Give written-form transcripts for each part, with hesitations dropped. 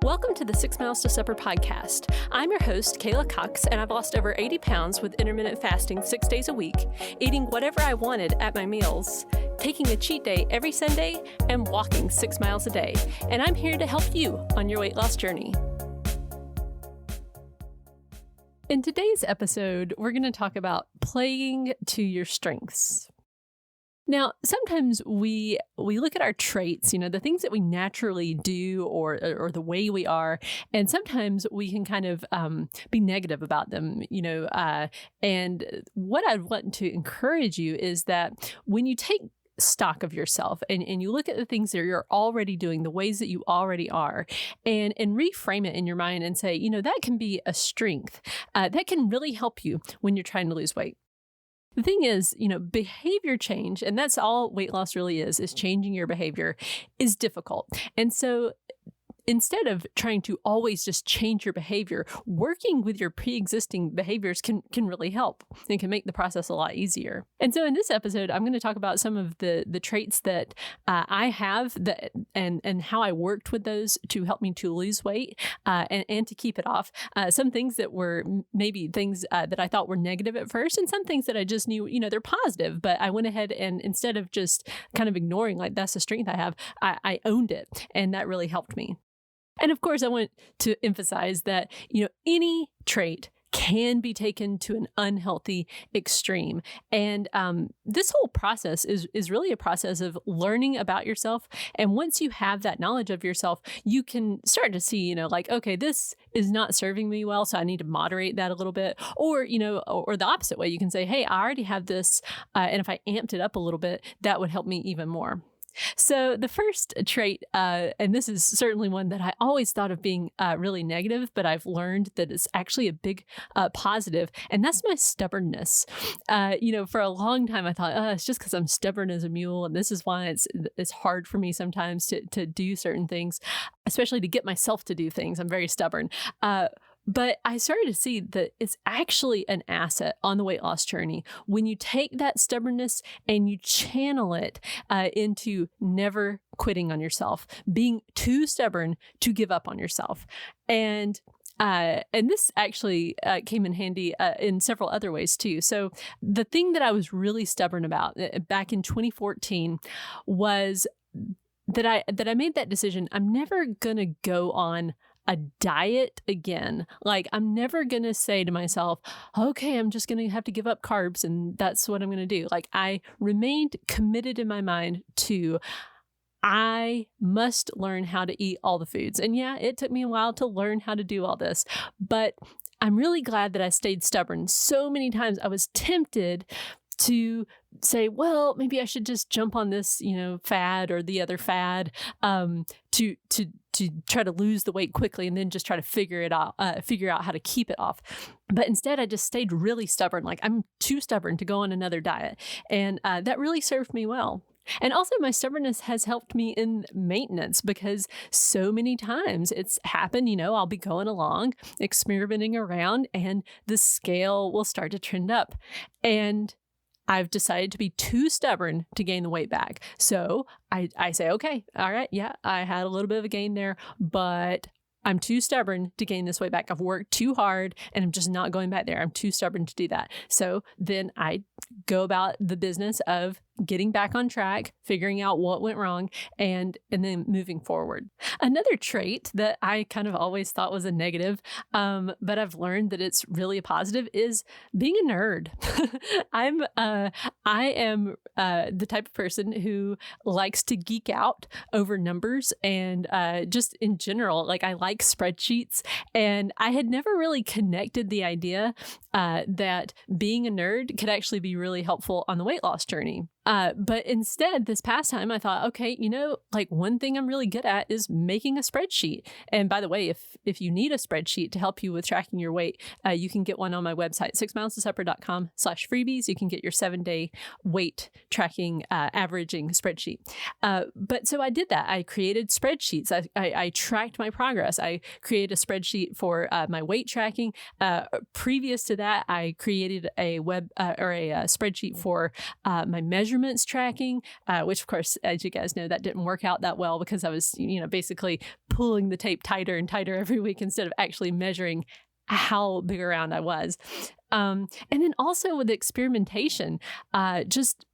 Welcome to the 6 Miles to Supper podcast. I'm your host, Kayla Cox, and I've lost over 80 pounds with intermittent fasting 6 days a week, eating whatever I wanted at my meals, taking a cheat day every Sunday, and walking 6 miles a day. And I'm here to help you on your weight loss journey. In today's episode, we're going to talk about playing to your strengths. Now, sometimes we look at our traits, the things that we naturally do or the way we are, and sometimes we can kind of be negative about them, and what I'd want to encourage you is that when you take stock of yourself and you look at the things that you're already doing, the ways that you already are, and reframe it in your mind and say, that can be a strength that can really help you when you're trying to lose weight. The thing is, behavior change, and that's all weight loss really is changing your behavior, is difficult. And so instead of trying to always just change your behavior, working with your pre-existing behaviors can really help and can make the process a lot easier. And so in this episode, I'm going to talk about some of the traits that I have and how I worked with those to help me to lose weight and to keep it off. Some things that were maybe things that I thought were negative at first, and some things that I just knew, they're positive, but I went ahead and instead of just kind of ignoring like that's a strength I have, I owned it, and that really helped me. And of course, I want to emphasize that, any trait can be taken to an unhealthy extreme. And this whole process is really a process of learning about yourself. And once you have that knowledge of yourself, you can start to see, okay, this is not serving me well, so I need to moderate that a little bit. Or, or the opposite way, you can say, hey, I already have this. And if I amped it up a little bit, that would help me even more. So the first trait, and this is certainly one that I always thought of being really negative, but I've learned that it's actually a big positive, and that's my stubbornness. For a long time I thought, it's just because I'm stubborn as a mule, and this is why it's hard for me sometimes to do certain things, especially to get myself to do things. I'm very stubborn. But I started to see that it's actually an asset on the weight loss journey when you take that stubbornness and you channel it into never quitting on yourself, being too stubborn to give up on yourself. And this actually came in handy in several other ways too. So the thing that I was really stubborn about back in 2014 was that I made that decision. I'm never going to go on a diet again. Like, I'm never going to say to myself, okay, I'm just going to have to give up carbs and that's what I'm going to do. Like, I remained committed in my mind to, I must learn how to eat all the foods. And yeah, it took me a while to learn how to do all this, but I'm really glad that I stayed stubborn. So many times I was tempted to say, well, maybe I should just jump on this, fad or the other fad, to try to lose the weight quickly and then just try to figure out how to keep it off. But instead, I just stayed really stubborn. Like, I'm too stubborn to go on another diet. And that really served me well. And also my stubbornness has helped me in maintenance, because so many times it's happened, I'll be going along, experimenting around, and the scale will start to trend up. And I've decided to be too stubborn to gain the weight back. So I say, okay, all right, yeah, I had a little bit of a gain there, but I'm too stubborn to gain this weight back. I've worked too hard and I'm just not going back there. I'm too stubborn to do that. So then I go about the business of getting back on track, figuring out what went wrong, and then moving forward. Another trait that I kind of always thought was a negative, but I've learned that it's really a positive, is being a nerd. I am the type of person who likes to geek out over numbers and just in general, like, I like spreadsheets, and I had never really connected the idea that being a nerd could actually be really helpful on the weight loss journey. But instead, this past time, I thought, okay, like, one thing I'm really good at is making a spreadsheet. And by the way, if you need a spreadsheet to help you with tracking your weight, you can get one on my website, 6milestosupper.com/freebies. You can get your 7-day weight tracking, averaging spreadsheet. But so I did that. I created spreadsheets. I tracked my progress. I created a spreadsheet for my weight tracking. Previous to that, I created a spreadsheet for my measurements measurements tracking, which of course, as you guys know, that didn't work out that well because I was, basically pulling the tape tighter and tighter every week instead of actually measuring how big around I was. And then also with experimentation, just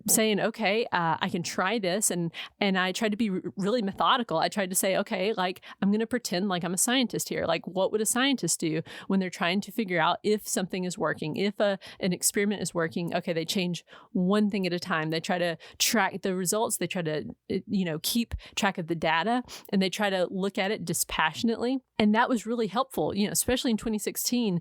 saying, okay, I can try this. And I tried to be really methodical. I tried to say, okay, like I'm going to pretend like I'm a scientist here. Like what would a scientist do when they're trying to figure out if something is working, if an experiment is working? Okay, they change one thing at a time. They try to track the results. They try to, keep track of the data, and they try to look at it dispassionately. And that was really helpful, especially in 2016.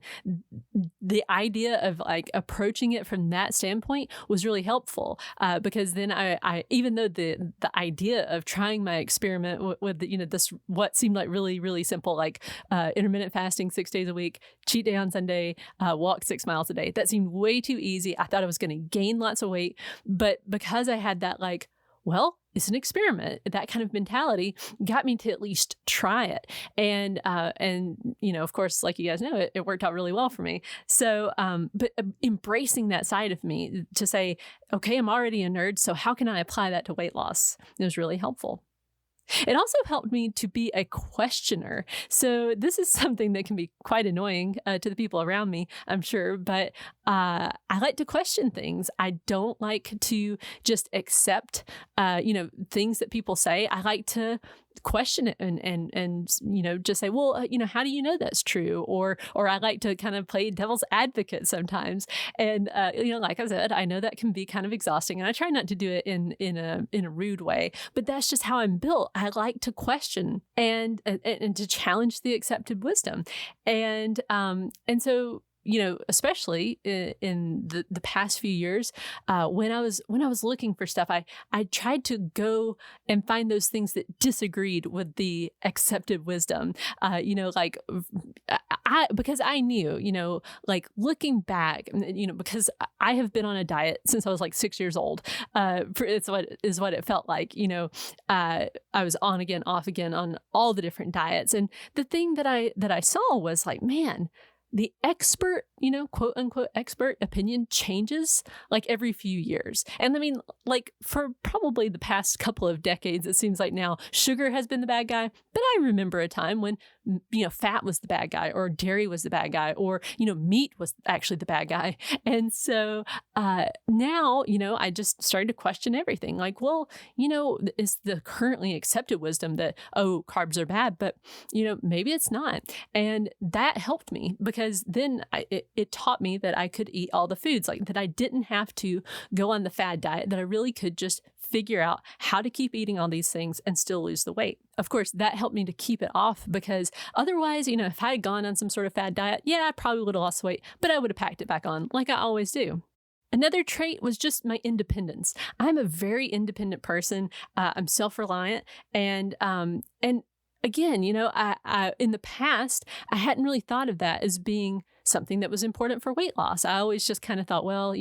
The idea of like approaching it from that standpoint was really helpful because then I even though the idea of trying my experiment with this what seemed like really, really simple, like intermittent fasting 6 days a week, cheat day on Sunday, walk 6 miles a day, that seemed way too easy. I thought I was going to gain lots of weight, but because I had that like, well, it's an experiment, that kind of mentality got me to at least try it. And of course, like you guys know, it worked out really well for me. So, but embracing that side of me to say, okay, I'm already a nerd, so how can I apply that to weight loss? It was really helpful. It also helped me to be a questioner. So this is something that can be quite annoying to the people around me, I'm sure, but I like to question things. I don't like to just accept, things that people say. I like to question it and just say, well, how do you know that's true? Or I like to kind of play devil's advocate sometimes. And, like I said, I know that can be kind of exhausting, and I try not to do it in a rude way, but that's just how I'm built. I like to question and to challenge the accepted wisdom. And so, especially in the past few years, when I was looking for stuff, I tried to go and find those things that disagreed with the accepted wisdom. Because I knew, like looking back, because I have been on a diet since I was like 6 years old. It's what it felt like. I was on again, off again on all the different diets, and the thing that I saw was like, man, the expert, quote unquote expert opinion changes like every few years. And I mean, like for probably the past couple of decades, it seems like now sugar has been the bad guy. But I remember a time when, fat was the bad guy, or dairy was the bad guy, or, meat was actually the bad guy. And so now, I just started to question everything. Like, well, is the currently accepted wisdom that, oh, carbs are bad, but, maybe it's not. And that helped me because then it taught me that I could eat all the foods, like that I didn't have to go on the fad diet, that I really could just figure out how to keep eating all these things and still lose the weight. Of course, that helped me to keep it off because otherwise, if I had gone on some sort of fad diet, yeah, I probably would have lost weight, but I would have packed it back on like I always do. Another trait was just my independence. I'm a very independent person. I'm self-reliant, and again, I in the past, I hadn't really thought of that as being something that was important for weight loss. I always just kind of thought, well,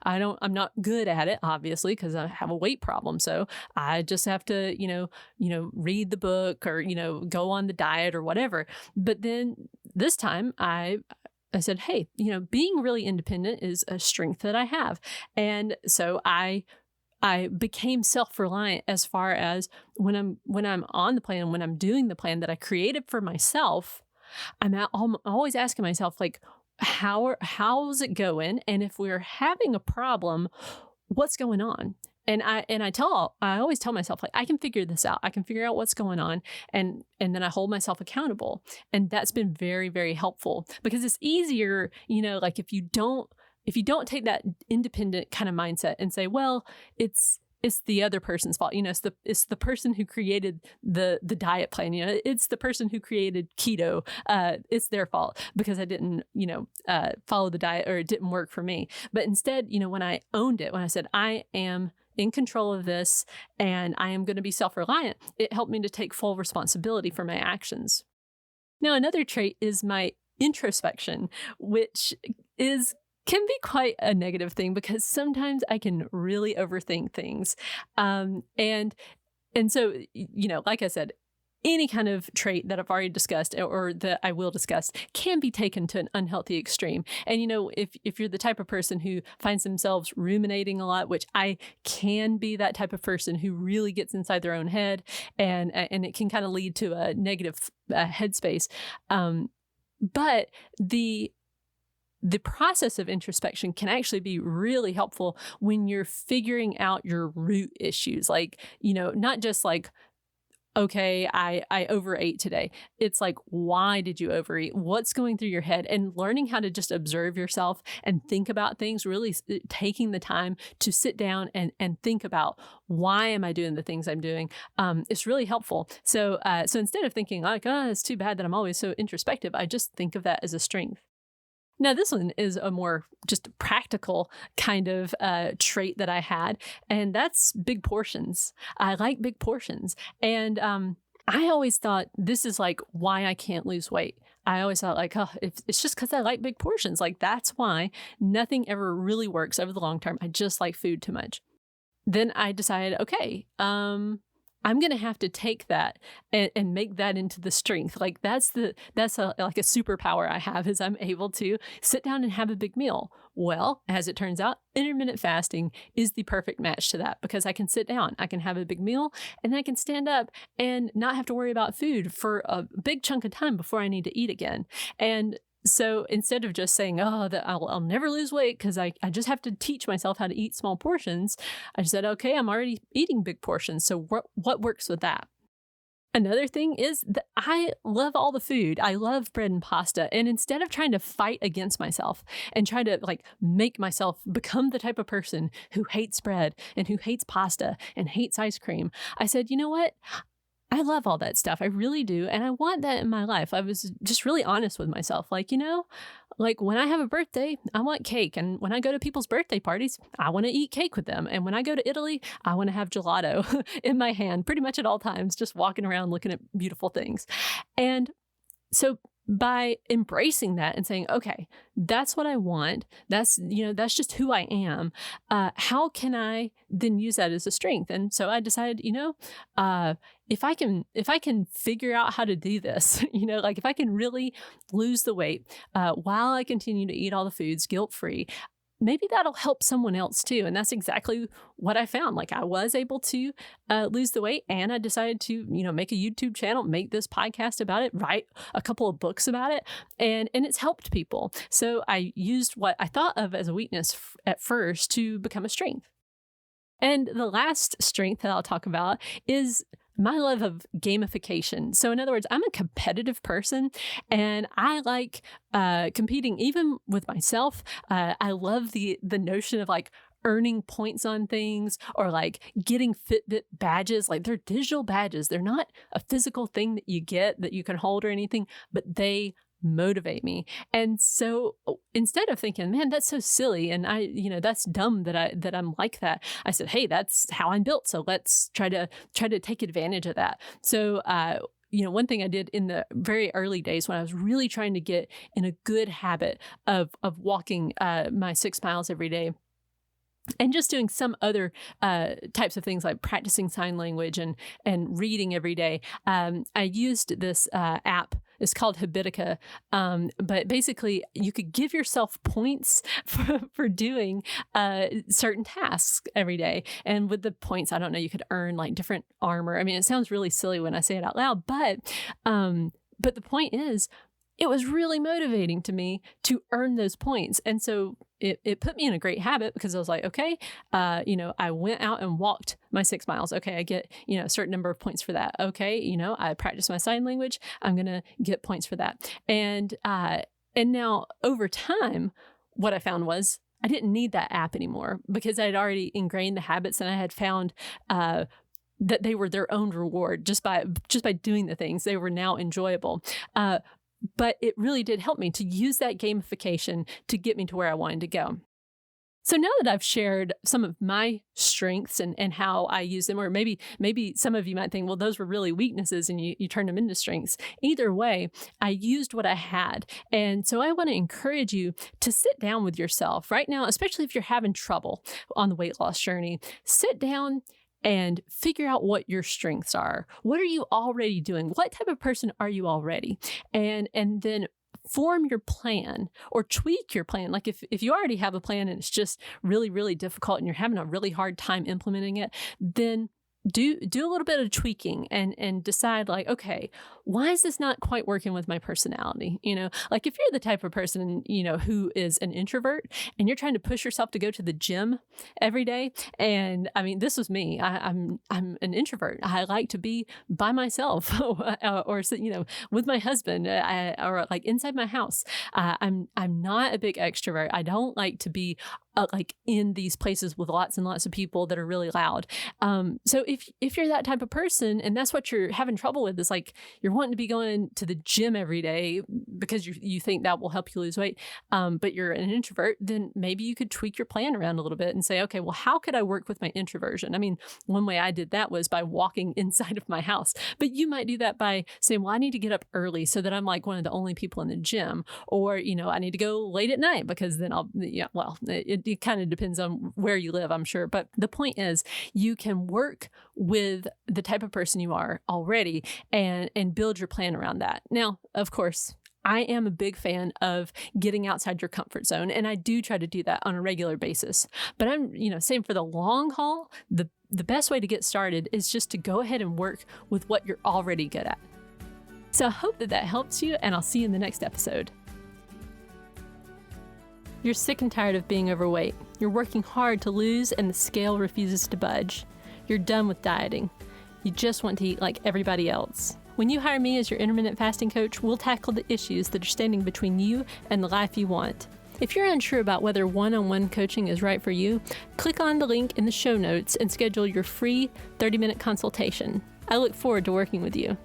I'm not good at it, obviously, because I have a weight problem. So I just have to, read the book or, go on the diet or whatever. But then this time I said, hey, being really independent is a strength that I have. And so I became self-reliant as far as when I'm on the plan, when I'm doing the plan that I created for myself, I'm always asking myself, like, how's it going? And if we're having a problem, what's going on? And I always tell myself, like, I can figure this out. I can figure out what's going on. And then I hold myself accountable. And that's been very, very helpful because it's easier, like if you don't take that independent kind of mindset and say, well, it's the other person's fault. It's the person who created the diet plan. It's the person who created keto. It's their fault because I didn't, follow the diet, or it didn't work for me. But instead, when I owned it, when I said, I am in control of this and I am going to be self-reliant, it helped me to take full responsibility for my actions. Now, another trait is my introspection, which can be quite a negative thing because sometimes I can really overthink things. And so, like I said, any kind of trait that I've already discussed or that I will discuss can be taken to an unhealthy extreme. And, if you're the type of person who finds themselves ruminating a lot, which I can be that type of person who really gets inside their own head, and it can kind of lead to a negative headspace. But the process of introspection can actually be really helpful when you're figuring out your root issues. Like, not just like, okay, I overate today. It's like, why did you overeat? What's going through your head? And learning how to just observe yourself and think about things, really taking the time to sit down and think about, why am I doing the things I'm doing? It's really helpful. So instead of thinking like, oh, it's too bad that I'm always so introspective, I just think of that as a strength. Now, this one is a more just practical kind of trait that I had, and that's big portions. I like big portions. And I always thought this is like why I can't lose weight. I always thought like, oh, it's just because I like big portions. Like, that's why nothing ever really works over the long term. I just like food too much. Then I decided, okay, I'm going to have to take that and make that into the strength. Like that's like a superpower I have, is I'm able to sit down and have a big meal. Well, as it turns out, intermittent fasting is the perfect match to that, because I can sit down, I can have a big meal, and I can stand up and not have to worry about food for a big chunk of time before I need to eat again. And so instead of just saying, oh, that I'll never lose weight because I just have to teach myself how to eat small portions, I said, okay, I'm already eating big portions. So what works with that? Another thing is that I love all the food. I love bread and pasta. And instead of trying to fight against myself and try to like make myself become the type of person who hates bread and who hates pasta and hates ice cream, I said, you know what? I love all that stuff. I really do. And I want that in my life. I was just really honest with myself. Like, like when I have a birthday, I want cake. And when I go to people's birthday parties, I want to eat cake with them. And when I go to Italy, I want to have gelato in my hand pretty much at all times, just walking around looking at beautiful things. And so by embracing that and saying, okay, that's what I want. That's just who I am. How can I then use that as a strength? And so I decided, if I can figure out how to do this, like if I can really lose the weight while I continue to eat all the foods guilt-free, maybe that'll help someone else too. And that's exactly what I found. Like I was able to lose the weight, and I decided to, make a YouTube channel, make this podcast about it, write a couple of books about it. And it's helped people. So I used what I thought of as a weakness at first to become a strength. And the last strength that I'll talk about is my love of gamification. So in other words, I'm a competitive person, and I like competing even with myself. I love the notion of like earning points on things, or like getting Fitbit badges. Like they're digital badges. They're not a physical thing that you get that you can hold or anything, but they motivate me. And so instead of thinking, man, that's so silly, and that's dumb that I'm like that, I said, hey, that's how I'm built. So let's try to take advantage of that. So one thing I did in the very early days when I was really trying to get in a good habit of walking my 6 miles every day, and just doing some other types of things like practicing sign language and reading every day, I used this app. It's called Habitica. But basically, you could give yourself points for doing certain tasks every day. And with the points, I don't know, you could earn like different armor. I mean, it sounds really silly when I say it out loud, but the point is, it was really motivating to me to earn those points. And so it put me in a great habit, because I was like, okay, I went out and walked my 6 miles. Okay, I get, a certain number of points for that. Okay, I practice my sign language. I'm going to get points for that. And now over time, what I found was I didn't need that app anymore, because I had already ingrained the habits, and I had found that they were their own reward just by doing the things. They were now enjoyable. But it really did help me to use that gamification to get me to where I wanted to go. So now that I've shared some of my strengths and how I use them, or maybe some of you might think, well, those were really weaknesses and you turned them into strengths. Either way, I used what I had. And so I want to encourage you to sit down with yourself right now, especially if you're having trouble on the weight loss journey. Sit down and figure out what your strengths are. What are you already doing? What type of person are you already? And then form your plan or tweak your plan. Like if you already have a plan and it's just really, really difficult and you're having a really hard time implementing it, then do a little bit of tweaking and decide like, okay, why is this not quite working with my personality? Like if you're the type of person, who is an introvert and you're trying to push yourself to go to the gym every day. And I mean, this was me. I'm an introvert. I like to be by myself or with my husband or like inside my house. I'm not a big extrovert. I don't like to be like in these places with lots and lots of people that are really loud. So if you're that type of person and that's what you're having trouble with, is like you're wanting to be going to the gym every day because you think that will help you lose weight, but you're an introvert, then maybe you could tweak your plan around a little bit and say, okay, well, how could I work with my introversion? I mean, one way I did that was by walking inside of my house, but you might do that by saying, well, I need to get up early so that I'm like one of the only people in the gym, or, I need to go late at night because then it kind of depends on where you live, I'm sure. But the point is you can work with the type of person you are already and build your plan around that. Now, of course, I am a big fan of getting outside your comfort zone, and I do try to do that on a regular basis. But I'm, saying for the long haul, the best way to get started is just to go ahead and work with what you're already good at. So I hope that helps you, and I'll see you in the next episode. You're sick and tired of being overweight. You're working hard to lose and the scale refuses to budge. You're done with dieting. You just want to eat like everybody else. When you hire me as your intermittent fasting coach, we'll tackle the issues that are standing between you and the life you want. If you're unsure about whether one-on-one coaching is right for you, click on the link in the show notes and schedule your free 30-minute consultation. I look forward to working with you.